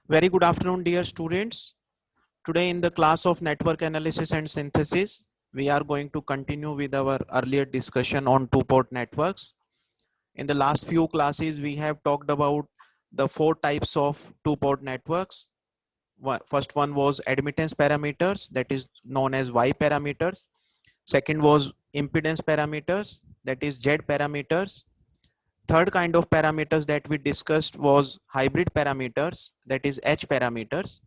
Very good afternoon, dear students. Today in the class of network analysis and synthesis, we are going to continue with our earlier discussion on two-port networks. In the last few classes, we have talked about the four types of two-port networks. First one was admittance parameters, that is known as Y parameters. Second was impedance parameters, that is Z parameters. Third kind of parameters that we discussed was hybrid parameters, that is H parameters.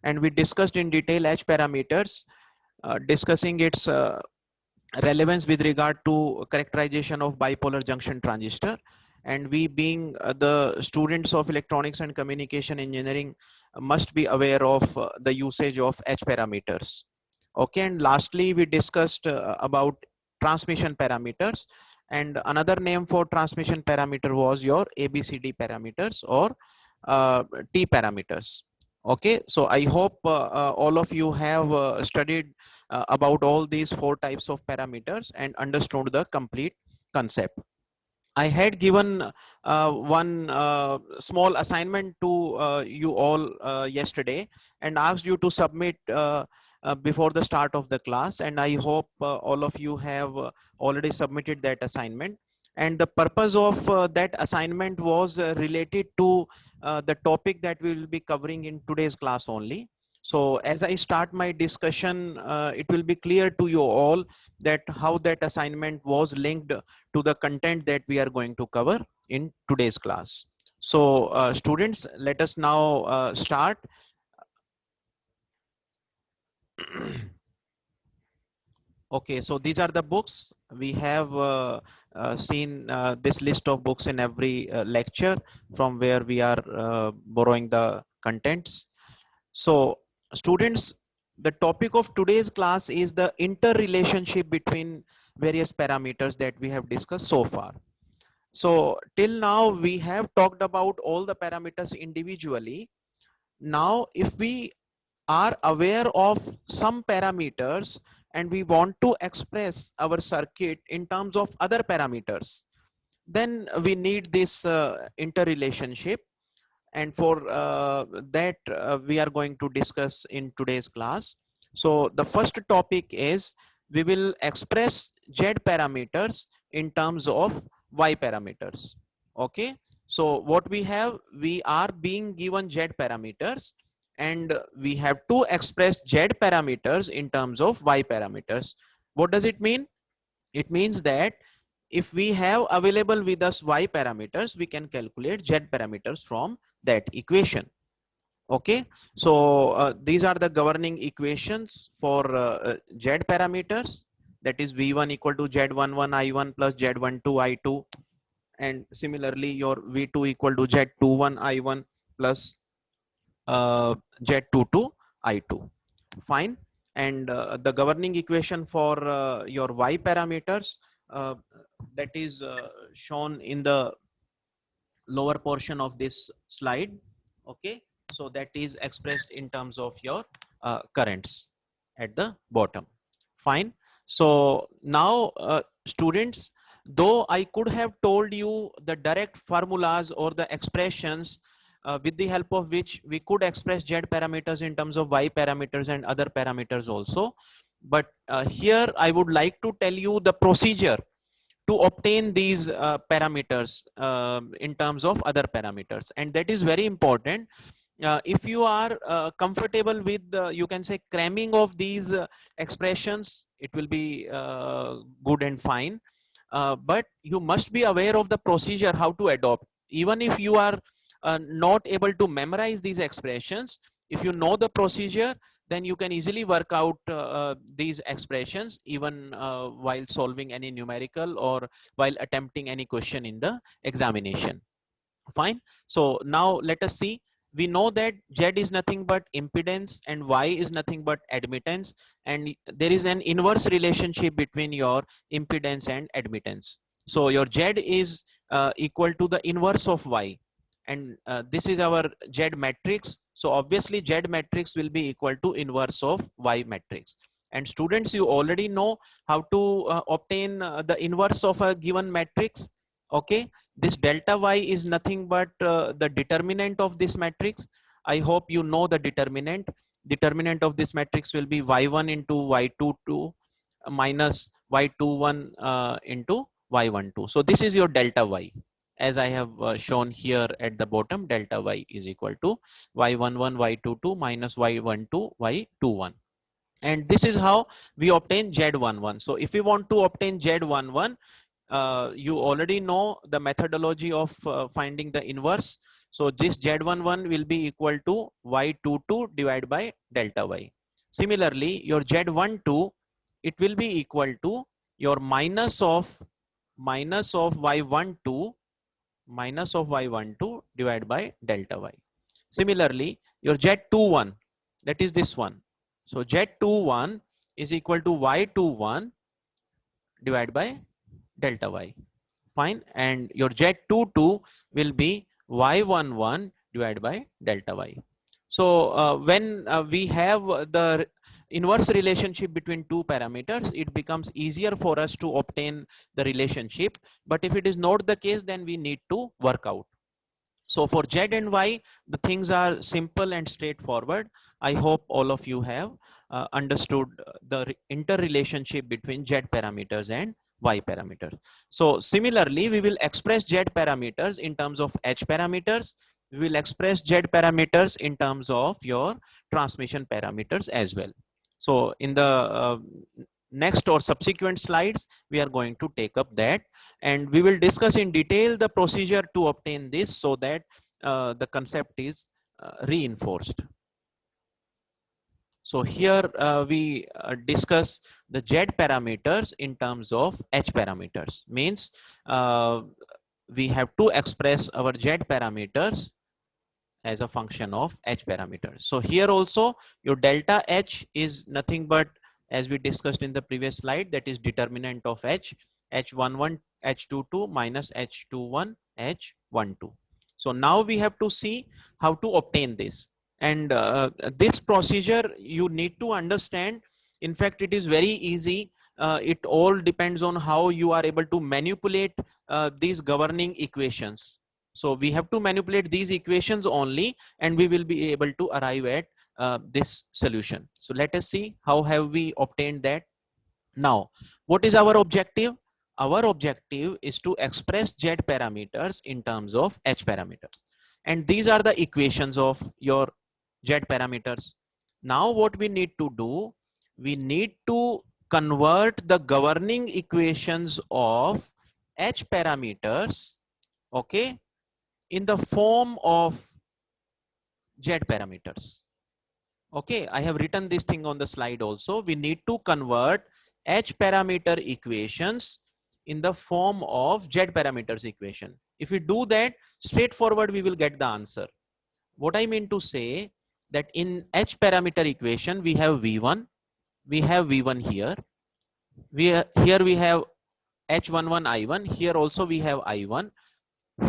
And we discussed in detail H parameters, discussing its relevance with regard to characterization of bipolar junction transistor. And we being the students of electronics and communication engineering must be aware of the usage of H parameters. Okay, and lastly we discussed about transmission parameters, and another name for transmission parameter was your ABCD parameters or T parameters. Okay, so I hope all of you have studied about all these four types of parameters and understood the complete concept. I had given one small assignment to you all yesterday and asked you to submit before the start of the class, and I hope all of you have already submitted that assignment. And the purpose of that assignment was related to the topic that we will be covering in today's class only. So as I start my discussion, it will be clear to you all that how that assignment was linked to the content that we are going to cover in today's class. So students, let us now start. Okay, so these are the books. We have seen this list of books in every lecture from where we are borrowing the contents. So students, the topic of today's class is the interrelationship between various parameters that we have discussed so far. So till now we have talked about all the parameters individually. Now if we are aware of some parameters and we want to express our circuit in terms of other parameters, then we need this interrelationship. And for that we are going to discuss in today's class. So the first topic is we will express Z parameters in terms of Y parameters. Okay, so what we have, we are being given Z parameters and we have to express Z parameters in terms of Y parameters. What does it mean? It means that if we have available with us Y parameters, we can calculate Z parameters from that equation. Okay, so these are the governing equations for Z parameters, that is V1 equal to Z11 I1 plus Z12 I2, and similarly your V2 equal to Z21 I1 plus Z22 I2. Fine. And the governing equation for your Y parameters, uh, that is shown in the lower portion of this slide. Okay, so that is expressed in terms of your currents at the bottom. Fine. So now students, though I could have told you the direct formulas or the expressions with the help of which we could express Z parameters in terms of Y parameters and other parameters also, but here I would like to tell you the procedure to obtain these parameters in terms of other parameters, and that is very important. If you are comfortable with you can say cramming of these expressions, it will be good and fine, but you must be aware of the procedure how to adopt. Even if you are not able to memorize these expressions, if you know the procedure, then you can easily work out these expressions even while solving any numerical or while attempting any question in the examination. Fine. So now let us see. We know that Z is nothing but impedance and Y is nothing but admittance, and there is an inverse relationship between your impedance and admittance. So your Z is equal to the inverse of Y, and this is our Z matrix. So obviously Z matrix will be equal to inverse of Y matrix. And students, you already know how to obtain the inverse of a given matrix. Okay, this delta Y is nothing but the determinant of this matrix. I hope you know the determinant. Determinant of this matrix will be y1 into y22 minus y21 into y12. So this is your delta y. As I have shown here at the bottom, delta y is equal to y11, y22 minus y12, y21. And this is how we obtain Z11. So if we want to obtain Z11, you already know the methodology of finding the inverse. So this Z11 will be equal to y22 divided by delta y. Similarly, your Z12, it will be equal to your minus of y12 divided by delta y. Similarly, your Z21, that is this one. So Z21 is equal to y21 divided by delta y. Fine. And your Z22 will be y11 divided by delta y. So when we have the inverse relationship between two parameters, it becomes easier for us to obtain the relationship. But if it is not the case, then we need to work out. So for Z and Y, the things are simple and straightforward. I hope all of you have understood the interrelationship between Z parameters and Y parameters. So similarly, we will express Z parameters in terms of H parameters. We will express Z parameters in terms of your transmission parameters as well. So in the next or subsequent slides, we are going to take up that, and we will discuss in detail the procedure to obtain this so that the concept is reinforced. So here we discuss the Z parameters in terms of H parameters. Means we have to express our Z parameters as a function of H parameters. So here also your delta H is nothing but, as we discussed in the previous slide, that is determinant of H, H11, H22 minus H21, H12. So now we have to see how to obtain this. And this procedure you need to understand. In fact, it is very easy. It all depends on how you are able to manipulate these governing equations. So we have to manipulate these equations only, and we will be able to arrive at this solution. So let us see how have we obtained that. Now, what is our objective? Our objective is to express Z parameters in terms of H parameters. And these are the equations of your Z parameters. Now what we need to do, we need to convert the governing equations of H parameters, okay, in the form of Z parameters. Okay, I have written this thing on the slide also. We need to convert H parameter equations in the form of Z parameters equation. If we do that, straightforward, we will get the answer. What I mean to say, that in H parameter equation, we have V1, we have V1 here. Here we have H11 I1, here also we have I1.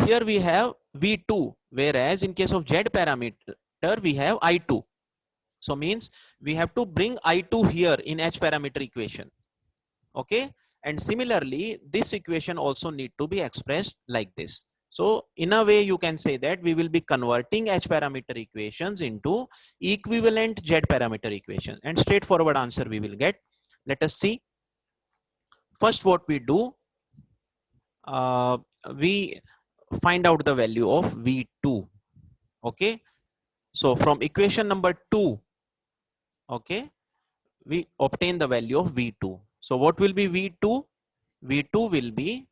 Here we have V2, whereas in case of Z parameter, we have I2. So means we have to bring I2 here in H parameter equation. Okay. And similarly, this equation also need to be expressed like this. So in a way, you can say that we will be converting H parameter equations into equivalent Z parameter equation, and straightforward answer we will get. Let us see. First, what we do, we find out the value of V2. Okay. So from equation number 2, okay, we obtain the value of V2. So what will be V2? V2 will be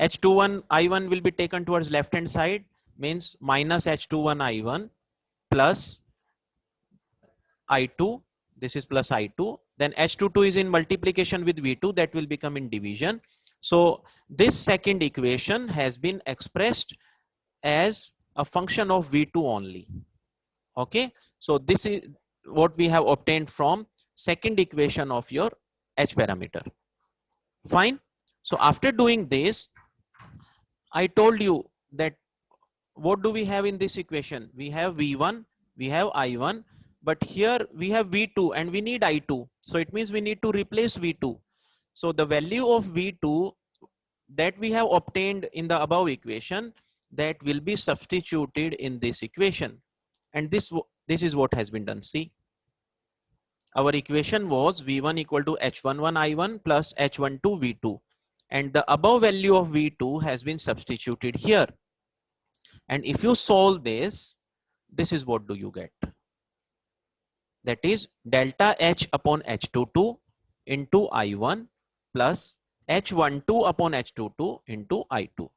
H21 I1 will be taken towards left hand side, means minus H21 I1 plus I2. This is plus I2. Then H22 is in multiplication with V2, that will become in division. So this second equation has been expressed as a function of V2 only. Okay. So this is what we have obtained from second equation of your H parameter. Fine. So after doing this, I told you that what do we have in this equation? We have V1, we have I1, but here we have V2 and we need I2. So it means we need to replace V2. So the value of V2 that we have obtained in the above equation, that will be substituted in this equation. And this is what has been done. See, our equation was V1 equal to H11 I1 plus H12 V2. And the above value of V2 has been substituted here. And if you solve this is what do you get? That is delta H upon H22 into I1 plus H12 upon H22 into I2.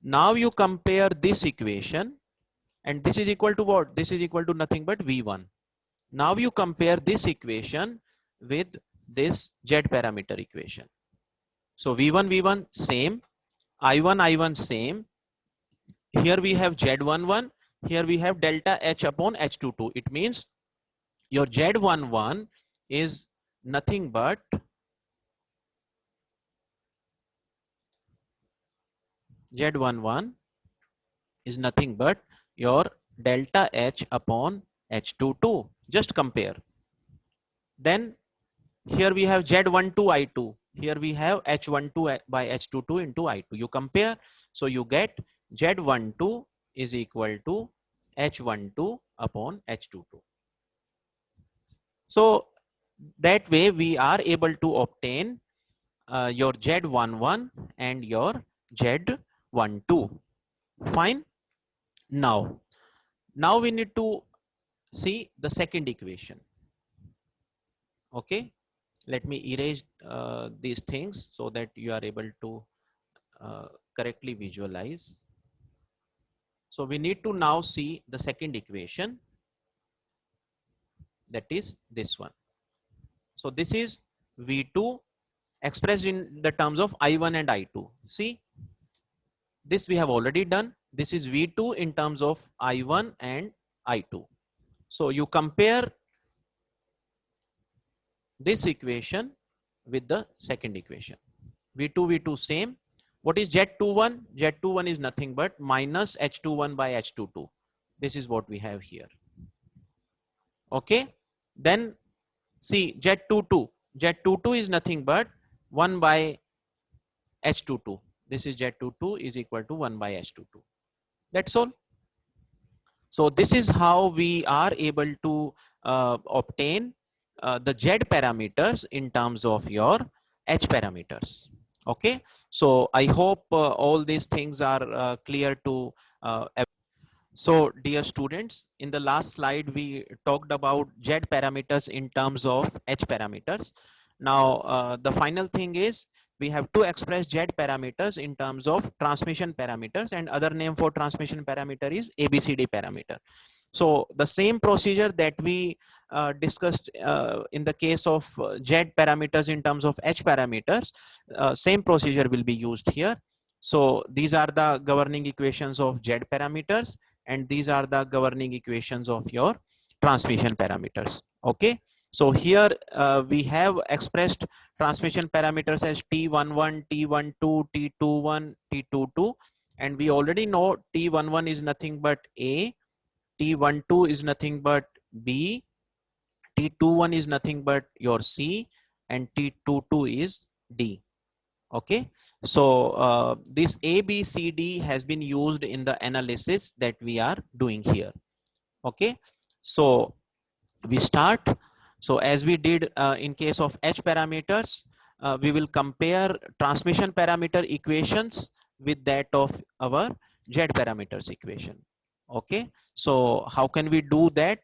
Now you compare this equation, and this is equal to what? This is equal to nothing but V1. Now you compare this equation with this Z parameter equation. So V1 same, I1 same. Here we have Z11, here we have delta H upon H22. It means your Z11 is nothing but Z11 is nothing but your delta H upon H22. Just compare. Then here we have Z12 I2. Here we have H12 by H22 into I2. You compare, so you get Z12 is equal to H12 upon H22. So that way we are able to obtain your Z11 and your Z12. Fine. Now we need to see the second equation. Okay, let me erase these things so that you are able to correctly visualize. So we need to now see the second equation, that is this one. So this is V2 expressed in the terms of I1 and I2. See, this we have already done. This is V2 in terms of I1 and I2. So you compare this equation with the second equation. V2 same. What is Z21? Z21 is nothing but minus H21 by H22. This is what we have here. Okay. Then see Z22. Z22 is nothing but 1 by H22. This is Z22 is equal to 1 by H22. That's all. So this is how we are able to obtain the Z parameters in terms of your H parameters. Okay, so I hope all these things are clear to so dear students, in the last slide we talked about Z parameters in terms of H parameters. Now the final thing is we have to express Z parameters in terms of transmission parameters, and other name for transmission parameter is ABCD parameter. So the same procedure that we discussed in the case of Z parameters in terms of H parameters, same procedure will be used here. So these are the governing equations of Z parameters, and these are the governing equations of your transmission parameters. Okay, so here we have expressed transmission parameters as T11, T12, T21, T22, and we already know T11 is nothing but A, T12 is nothing but B, T21 is nothing but your C, and T22 is D. Okay, so this A, B, C, D has been used in the analysis that we are doing here. Okay, so we start. So as we did in case of H parameters, we will compare transmission parameter equations with that of our Z parameters equation. Okay, so how can we do that?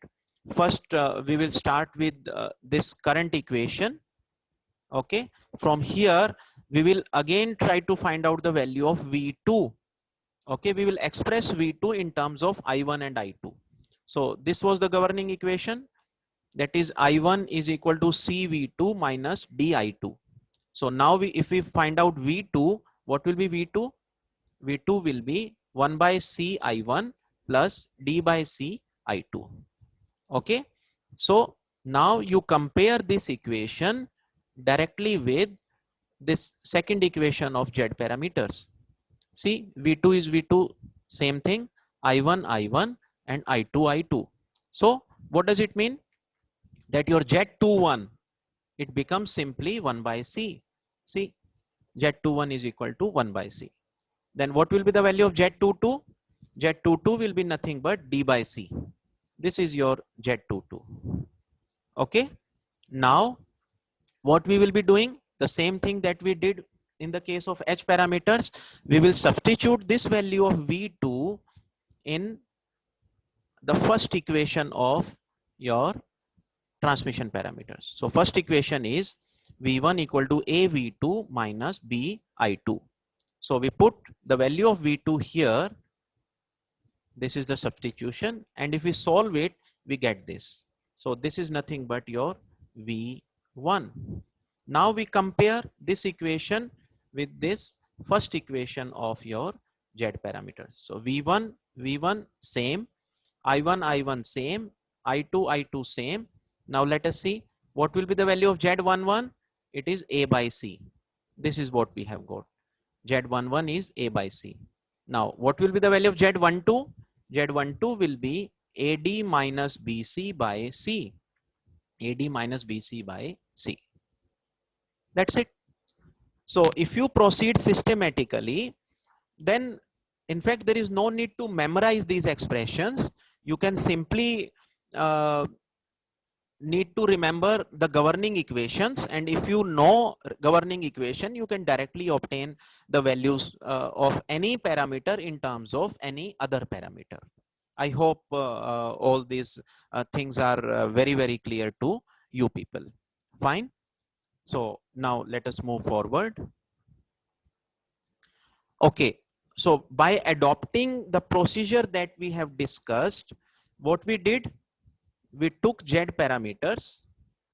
First, we will start with this current equation. Okay, from here we will again try to find out the value of V2. Okay, we will express V2 in terms of I1 and I2. So this was the governing equation, that is I1 is equal to CV2 minus DI2. So now if we find out V2, what will be V2? V2 will be 1 by C I1 plus D by C I2. Okay, so now you compare this equation directly with this second equation of Z parameters. See, V2 is V2, same thing, I1 I1 and I2 I2. So what does it mean? That your Z21, it becomes simply 1 by C. See, Z21 is equal to 1 by C. Then what will be the value of Z22? Z22 will be nothing but D by C. This is your Z22. Okay. Now, what we will be doing, the same thing that we did in the case of H parameters, we will substitute this value of V2 in the first equation of your transmission parameters. So first equation is V1 equal to AV2 minus BI2. So we put the value of V2 here. This is the substitution, and if we solve it, we get this. So this is nothing but your V1. Now we compare this equation with this first equation of your Z parameters. So V1 same, I1 same, I2 same. Now let us see what will be the value of Z11. It is A by C. This is what we have got. Z11 is A by C. Now what will be the value of Z12? Z12 will be AD minus BC by C. AD minus BC by C. That's it. So if you proceed systematically, then in fact there is no need to memorize these expressions. You can simply need to remember the governing equations, and if you know governing equation, you can directly obtain the values of any parameter in terms of any other parameter. I hope all these things are very clear to you people. Fine. So now let us move forward. Okay, so by adopting the procedure that we have discussed, what we did, we took Z parameters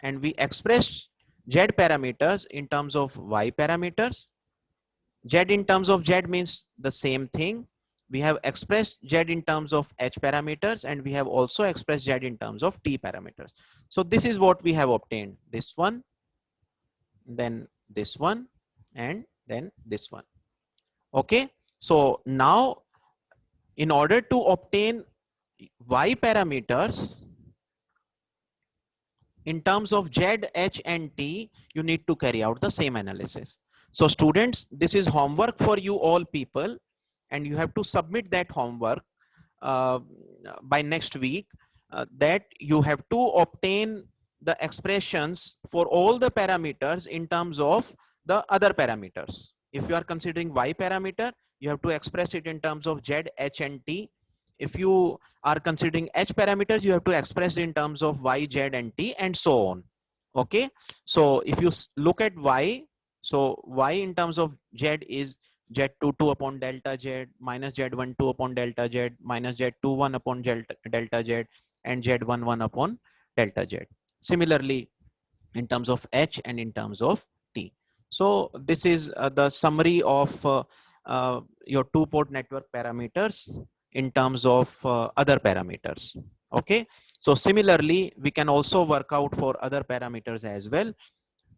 and we expressed Z parameters in terms of Y parameters. Z in terms of Z means the same thing. We have expressed Z in terms of H parameters, and we have also expressed Z in terms of T parameters. So this is what we have obtained. This one, then this one, and then this one. Okay. So now in order to obtain Y parameters in terms of Z, H and T, you need to carry out the same analysis. So students, this is homework for you all people, and you have to submit that homework by next week, that you have to obtain the expressions for all the parameters in terms of the other parameters. If you are considering Y parameter, you have to express it in terms of Z, H and T. If you are considering H parameters, you have to express in terms of Y, Z and T, and so on. Okay. So if you look at Y, so Y in terms of Z is Z22 upon delta Z minus Z12 upon delta Z minus Z21 upon delta Z and Z11 upon delta Z. Similarly, in terms of H and in terms of T. So this is the summary of your two-port network parameters in terms of other parameters. Okay. So similarly, we can also work out for other parameters as well.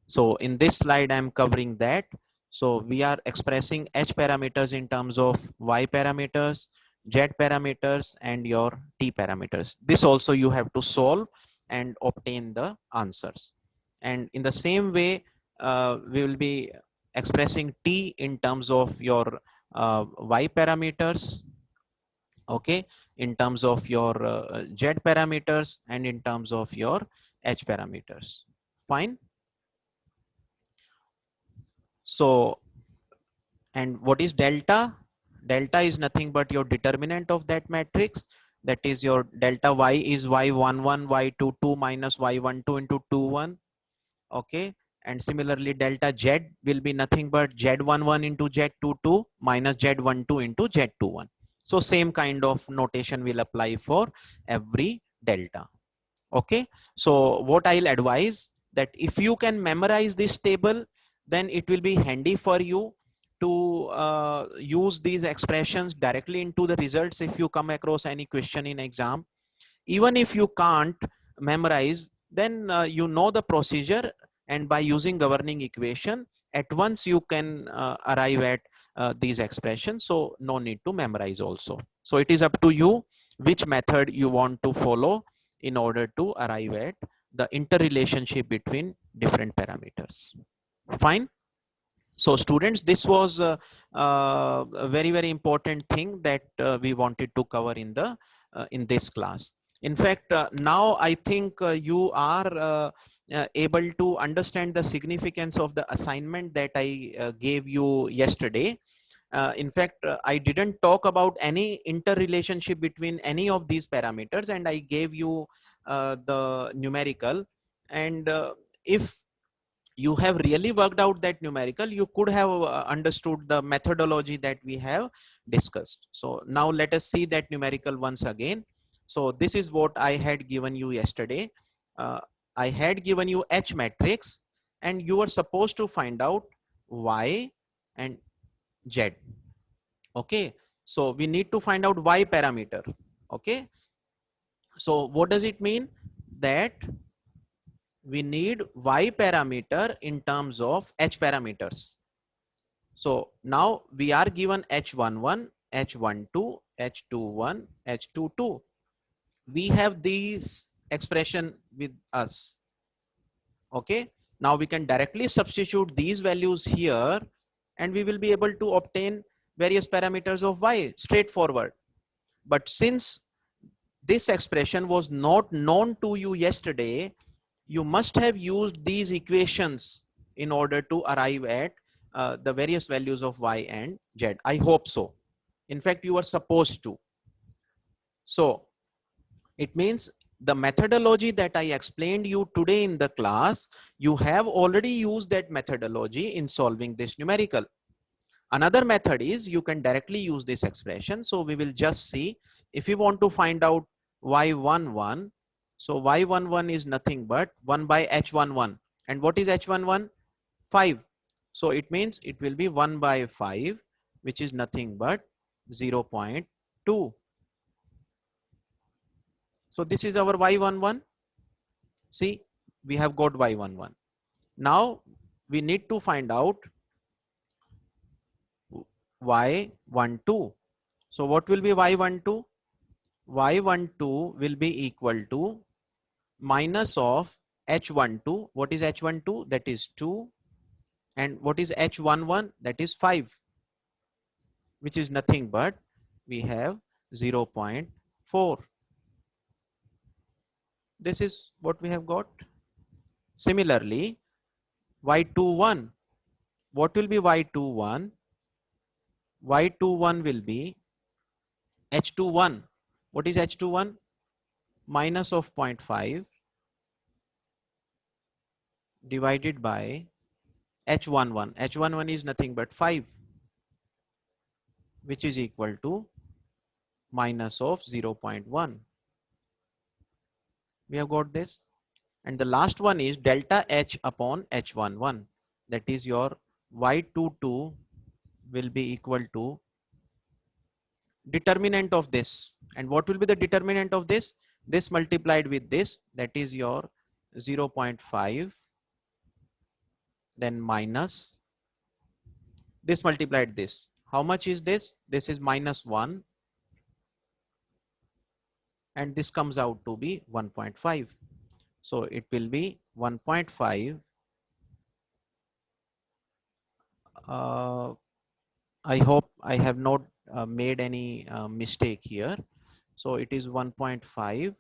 So in this slide, I'm covering that. So we are expressing H parameters in terms of Y parameters, Z parameters, and your T parameters. This also you have to solve and obtain the answers. And in the same way, we will be expressing T in terms of your Y parameters, okay, in terms of your Z parameters, and in terms of your H parameters. Fine. So, and what is delta? Delta is nothing but your determinant of that matrix. That is your delta Y is Y11, Y22 minus Y12 into 21. Okay. And similarly, delta Z will be nothing but Z11 into Z22 minus Z12 into Z21. So same kind of notation will apply for every delta. Okay. So what I'll advise, that if you can memorize this table, then it will be handy for you to use these expressions directly into the results if you come across any question in exam. Even if you can't memorize, then you know the procedure, and by using governing equation, at once you can arrive at these expressions. So no need to memorize also. So it is up to you which method you want to follow in order to arrive at the interrelationship between different parameters. Fine. So students, this was a very important thing that we wanted to cover in this class. In fact, now I think you are able to understand the significance of the assignment that I gave you yesterday. In fact, I didn't talk about any interrelationship between any of these parameters, and I gave you the numerical. And if you have really worked out that numerical, you could have understood the methodology that we have discussed. So now let us see that numerical once again. So this is what I had given you yesterday. uh, I had given you H matrix, and you were supposed to find out Y and Z. Okay, so we need to find out Y parameter. Okay, so what does it mean? That we need Y parameter in terms of H parameters. So now we are given H11, H12, H21, H22. We have these expression with us. Okay, now we can directly substitute these values here, and we will be able to obtain various parameters of Y straightforward. But since this expression was not known to you yesterday, you must have used these equations in order to arrive at the various values of Y and Z. I hope so. In fact, you are supposed to. So it means the methodology that I explained you today in the class, you have already used that methodology in solving this numerical. Another method is you can directly use this expression. So we will just see if you want to find out Y11. So Y11 is nothing but 1 by H11. And what is H11? 5. So it means it will be 1 by 5, which is nothing but 0.2. So this is our Y11. See, we have got Y11. Now we need to find out Y12. So what will be Y12? Y12 will be equal to minus of H12. What is H12? That is 2. And what is H11? That is 5, which is nothing but we have 0.4. This is what we have got. Similarly, Y21. What will be Y21? Y21 will be H21. What is H21? Minus of 0.5 divided by H11. H11 is nothing but 5, which is equal to minus of 0.1. We have got this. And the last one is delta H upon H11. That is your Y22 will be equal to determinant of this. And what will be the determinant of this? This multiplied with this, that is your 0.5, then minus this multiplied this. How much is this? This is minus 1. And this comes out to be 1.5. So it will be 1.5. I hope I have not made any mistake here. So it is 1.5.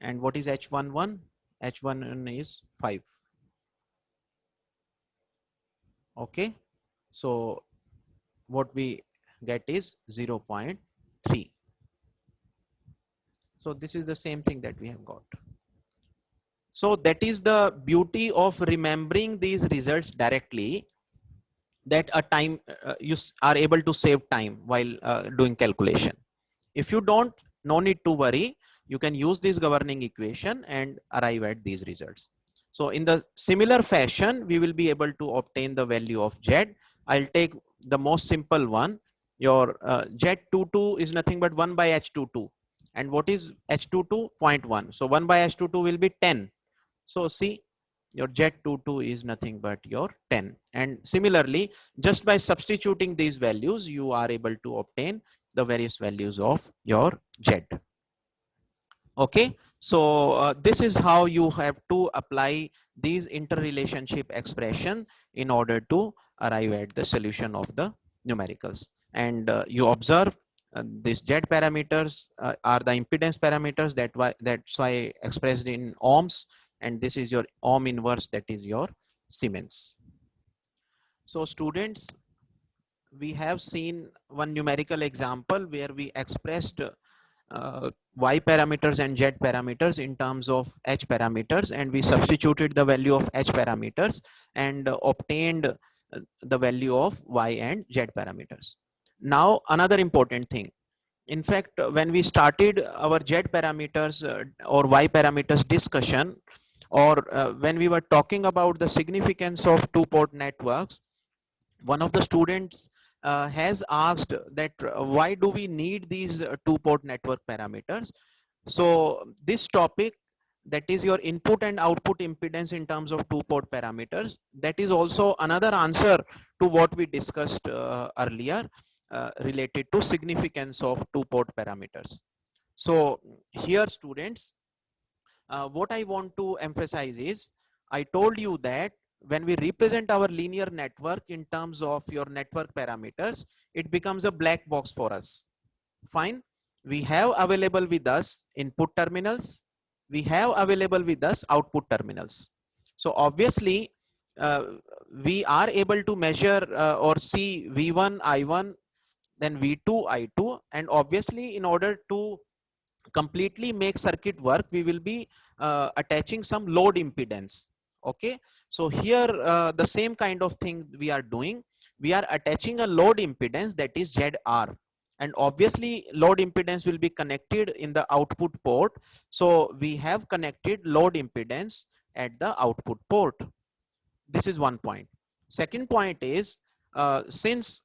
And what is H11? H11 is 5. Okay. So what we get is 0.3. So this is the same thing that we have got. So that is the beauty of remembering these results directly, that a time you are able to save time while doing calculation. If you don't, no need to worry. You can use this governing equation and arrive at these results. So in the similar fashion, we will be able to obtain the value of Z. I'll take the most simple one. Your Z22 is nothing but 1 by H22. And what is H22? 0.1. So 1 by H22 will be 10. So see, your Z22 is nothing but your 10. And similarly, just by substituting these values, you are able to obtain the various values of your Z. Okay, so this is how you have to apply these interrelationship expression in order to arrive at the solution of the numericals. And you observe these Z parameters are the impedance parameters, that's why expressed in ohms, and this is your ohm inverse, that is your Siemens. So students, we have seen one numerical example where we expressed y parameters and z parameters in terms of h parameters, and we substituted the value of h parameters and obtained the value of y and z parameters. Now another important thing, in fact, when we started our z parameters or y parameters discussion, or when we were talking about the significance of two-port networks, one of the students has asked that why do we need these two-port network parameters. So this topic, that is your input and output impedance in terms of two-port parameters, that is also another answer to what we discussed earlier related to significance of two-port parameters. So here students, what I want to emphasize is, I told you that when we represent our linear network in terms of your network parameters, it becomes a black box for us. Fine. We have available with us input terminals. We have available with us output terminals. So obviously, we are able to measure or see V1, I1, then V2, I2, and obviously in order to completely make circuit work, we will be attaching some load impedance. Okay, so here the same kind of thing we are doing. We are attaching a load impedance, that is ZR, and obviously load impedance will be connected in the output port. So we have connected load impedance at the output port. This is one point. Second point is, since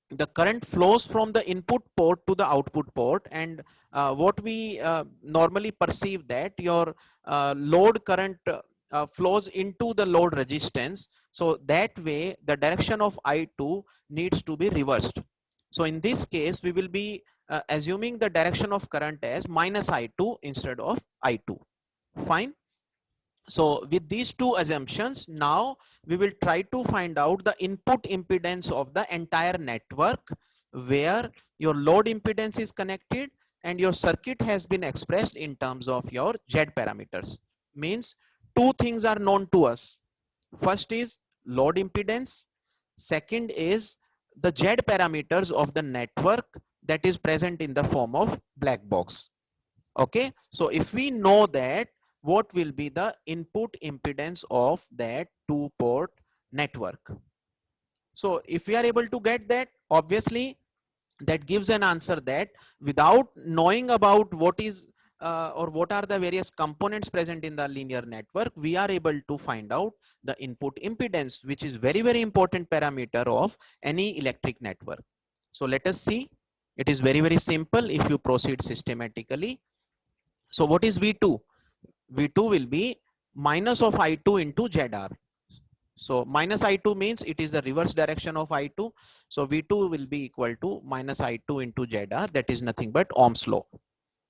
the current flows from the input port to the output port, and what we normally perceive that your load current flows into the load resistance. So that way the direction of I2 needs to be reversed. So in this case we will be assuming the direction of current as minus I2 instead of I2. Fine. So with these two assumptions, now we will try to find out the input impedance of the entire network where your load impedance is connected and your circuit has been expressed in terms of your Z parameters. Means two things are known to us. First is load impedance. Second is the Z parameters of the network that is present in the form of black box. Okay, so if we know that, what will be the input impedance of that two-port network? So if we are able to get that, obviously that gives an answer that without knowing about what is or what are the various components present in the linear network, we are able to find out the input impedance, which is very, very important parameter of any electric network. So let us see. It is very, very simple if you proceed systematically. So what is V2? V2 will be minus of I2 into ZR. So minus I2 means it is the reverse direction of I2. So V2 will be equal to minus I2 into ZR. That is nothing but Ohm's law.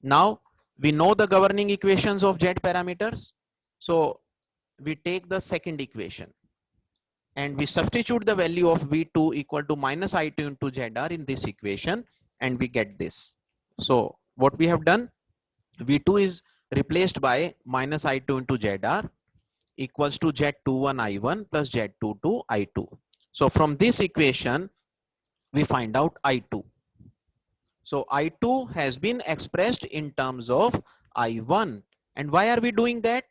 Now we know the governing equations of Z parameters. So we take the second equation and we substitute the value of V2 equal to minus I2 into ZR in this equation, and we get this. So what we have done, V2 is replaced by minus I2 into ZR equals to Z21 I1 plus Z22 I2. So from this equation, we find out I2. So I2 has been expressed in terms of I1. And why are we doing that?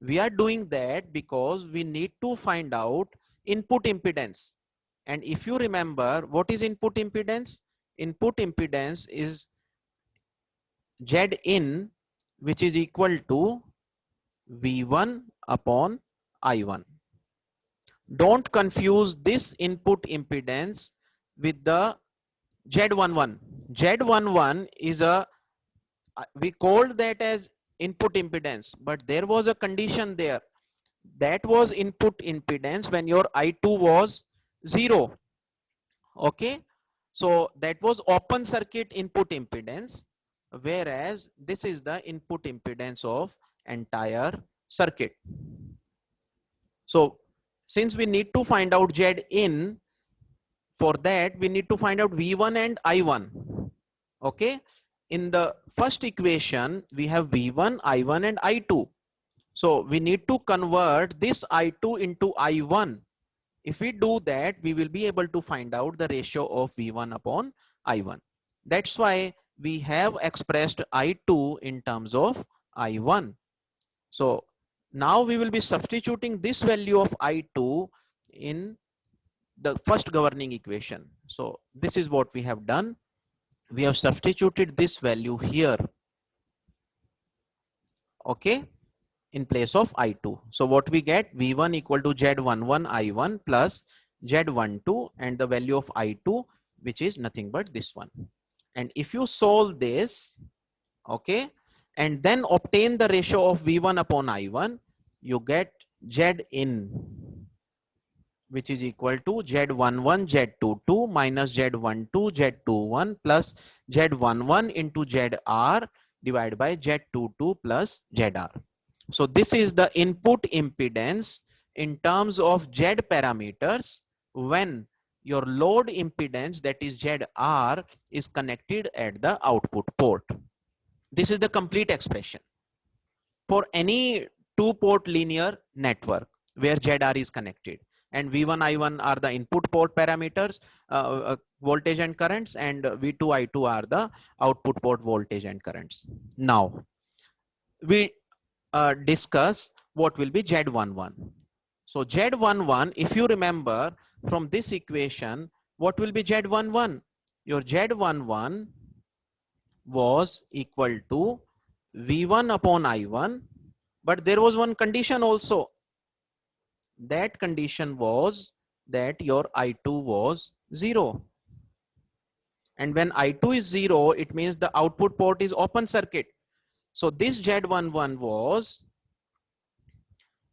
We are doing that because we need to find out input impedance. And if you remember, what is input impedance? Input impedance is Zin, which is equal to V1 upon I1. Don't confuse this input impedance with the Z11. Z11 is we called that as input impedance, but there was a condition there. That was input impedance when your I2 was 0. Okay. So that was open circuit input impedance, whereas this is the input impedance of entire circuit. So since we need to find out Z in, for that we need to find out V1 and I1. Okay, in the first equation we have V1, I1 and I2. So we need to convert this I2 into I1. If we do that, we will be able to find out the ratio of V1 upon I1. That's why we have expressed I2 in terms of I1. So now we will be substituting this value of I2 in the first governing equation. So this is what we have done. We have substituted this value here, okay, in place of I2. So what we get, V1 equal to Z11 I1 plus Z12 and the value of I2, which is nothing but this one. And if you solve this, okay, and then obtain the ratio of V1 upon I1, you get Z in, which is equal to Z11 Z22 minus Z12 Z21 plus Z11 into ZR divided by Z22 plus ZR. So this is the input impedance in terms of Z parameters when your load impedance, that is ZR, is connected at the output port. This is the complete expression for any two-port linear network where ZR is connected, and V1, I1 are the input port parameters, voltage and currents, and V2, I2 are the output port voltage and currents. Now we discuss what will be Z11. So Z11, if you remember from this equation, what will be Z11? Your Z11 was equal to V1 upon I1, but there was one condition also. That condition was that your I2 was 0. And when I2 is 0, it means the output port is open circuit. So this Z11 was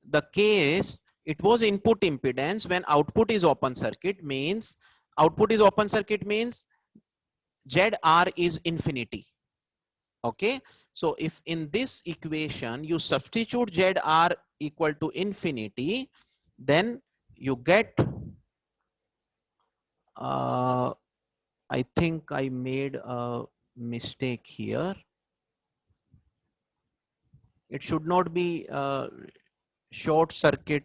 the case, it was input impedance when output is open circuit, means output is open circuit means ZR is infinity. Okay, so if in this equation you substitute ZR equal to infinity, then you get, I think I made a mistake here. It should not be short circuit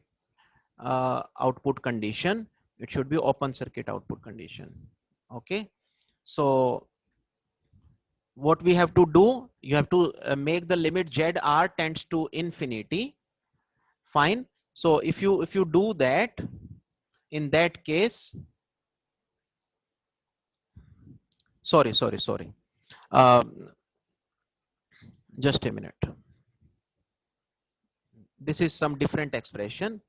output condition. It should be open circuit output condition. Okay, so what we have to do, you have to make the limit ZR tends to infinity. Fine. So if you do that, in that case, sorry, just a minute. This is some different expression.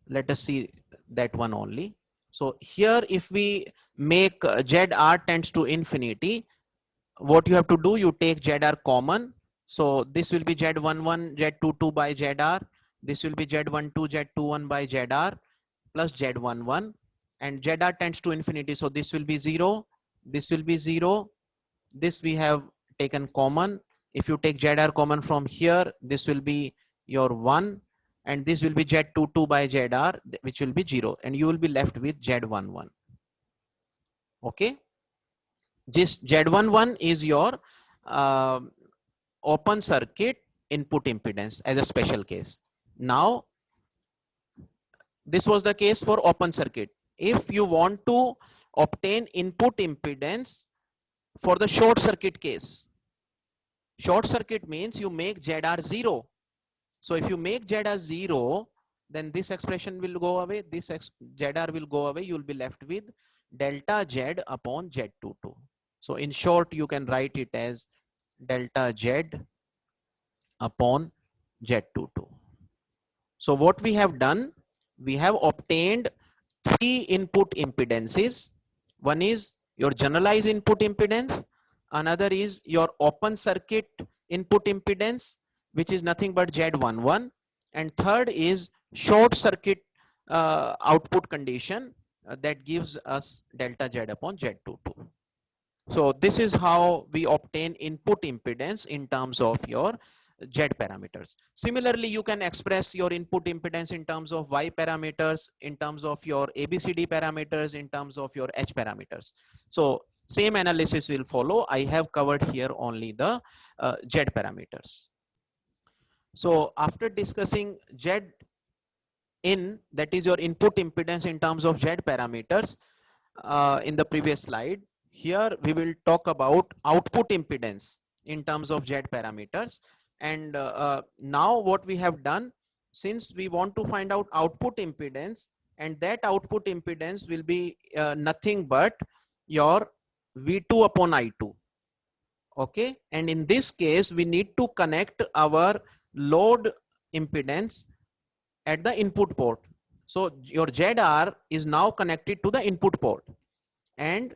Let us see that one only. So here, if we make ZR tends to infinity, what you have to do, you take ZR common. So this will be Z11 Z22 by ZR. This will be Z12 Z21 by ZR plus Z11, and ZR tends to infinity. So this will be 0. This will be 0. This we have taken common. If you take ZR common from here, this will be your 1, and this will be Z22 by ZR, which will be 0, and you will be left with Z11. Okay, this Z11 is your open circuit input impedance as a special case. Now this was the case for open circuit. If you want to obtain input impedance for the short circuit case, short circuit means you make ZR 0. So if you make ZR 0, then this expression will go away, this ZR will go away, you will be left with delta Z upon Z22. So in short, you can write it as delta Z upon Z22. So what we have done, we have obtained 3 input impedances. One is your generalized input impedance, another is your open circuit input impedance, which is nothing but Z11, and third is short circuit output condition that gives us delta Z upon Z22. So this is how we obtain input impedance in terms of your Z parameters. Similarly, you can express your input impedance in terms of Y parameters, in terms of your ABCD parameters, in terms of your H parameters. So same analysis will follow. I have covered here only the Z parameters. So after discussing Z in, that is your input impedance in terms of Z parameters, in the previous slide, here we will talk about output impedance in terms of Z parameters. And now what we have done, since we want to find out output impedance, and that output impedance will be nothing but your V2 upon I2. Okay, and in this case we need to connect our load impedance at the input port. So your ZR is now connected to the input port, and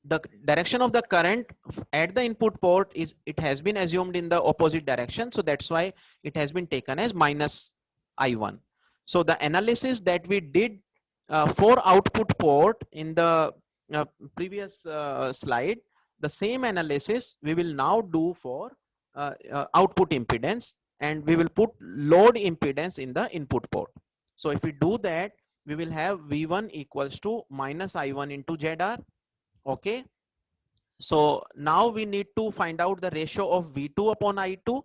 the direction of the current at the input port is, it has been assumed in the opposite direction. So that's why it has been taken as minus I1. So the analysis that we did for output port in the previous slide, the same analysis we will now do for output impedance, and we will put load impedance in the input port. So if we do that, we will have V1 equals to minus I1 into ZR. Okay, so now we need to find out the ratio of V2 upon I2.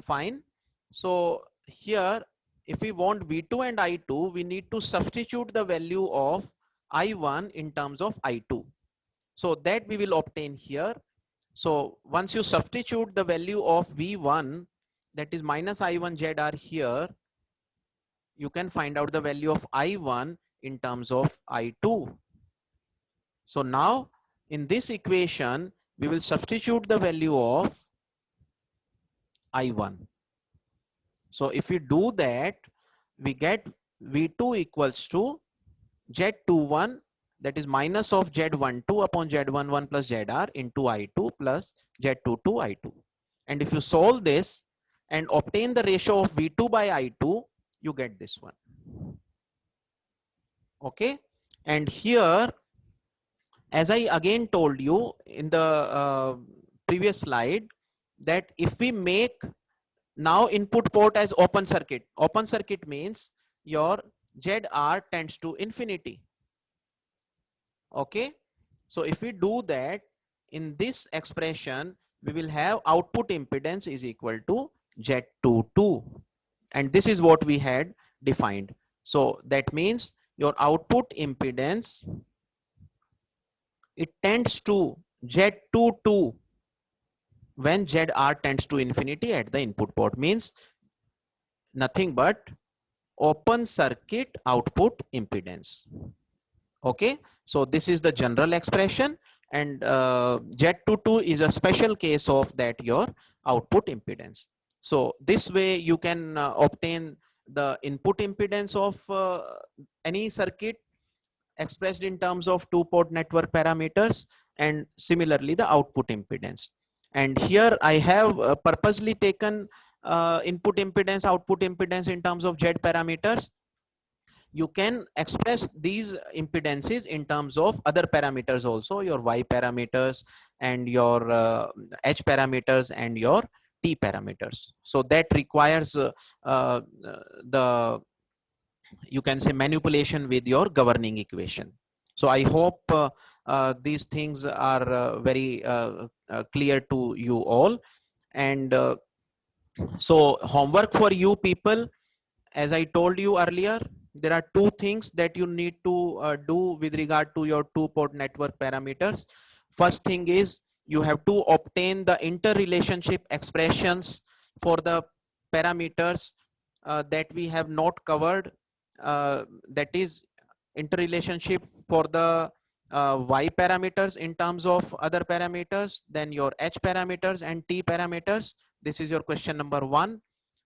Fine. So here, if we want V2 and I2, we need to substitute the value of I1 in terms of I2. So that we will obtain here. So once you substitute the value of V1, that is minus I1 ZR here, you can find out the value of I1 in terms of I2. So now in this equation, we will substitute the value of I1. So if we do that, we get V2 equals to Z21, that is minus of Z12 upon Z11 plus ZR into I2 plus Z22 I2. And if you solve this and obtain the ratio of V2 by I2, you get this one. Okay. And here, as I again told you in the previous slide, that if we make now input port as open circuit means your ZR tends to infinity. Okay, so if we do that, in this expression we will have output impedance is equal to Z22, and this is what we had defined. So that means your output impedance, it tends to Z22 when ZR tends to infinity at the input port, means nothing but open circuit output impedance. Okay, so this is the general expression, and Z22 is a special case of that, your output impedance. So this way you can obtain the input impedance of any circuit expressed in terms of two-port network parameters, and similarly the output impedance. And here I have purposely taken input impedance, output impedance in terms of Z parameters. You can express these impedances in terms of other parameters also, your Y parameters and your H parameters and your T parameters. So that requires the, you can say, manipulation with your governing equation. So I hope these things are very clear to you all. And so homework for you people, as I told you earlier, there are two things that you need to do with regard to your two-port network parameters. First thing is you have to obtain the interrelationship expressions for the parameters that we have not covered. That is interrelationship for the Y parameters in terms of other parameters, then your H parameters and T parameters. This is your question number 1.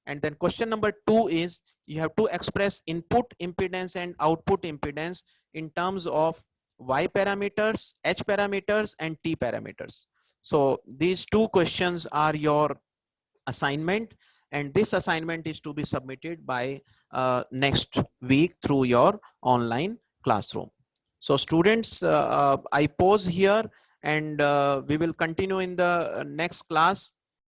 And then question number 2 is you have to express input impedance and output impedance in terms of Y parameters, H parameters and T parameters. So these two questions are your assignment, and this assignment is to be submitted by next week through your online classroom. So students, I pause here, and we will continue in the next class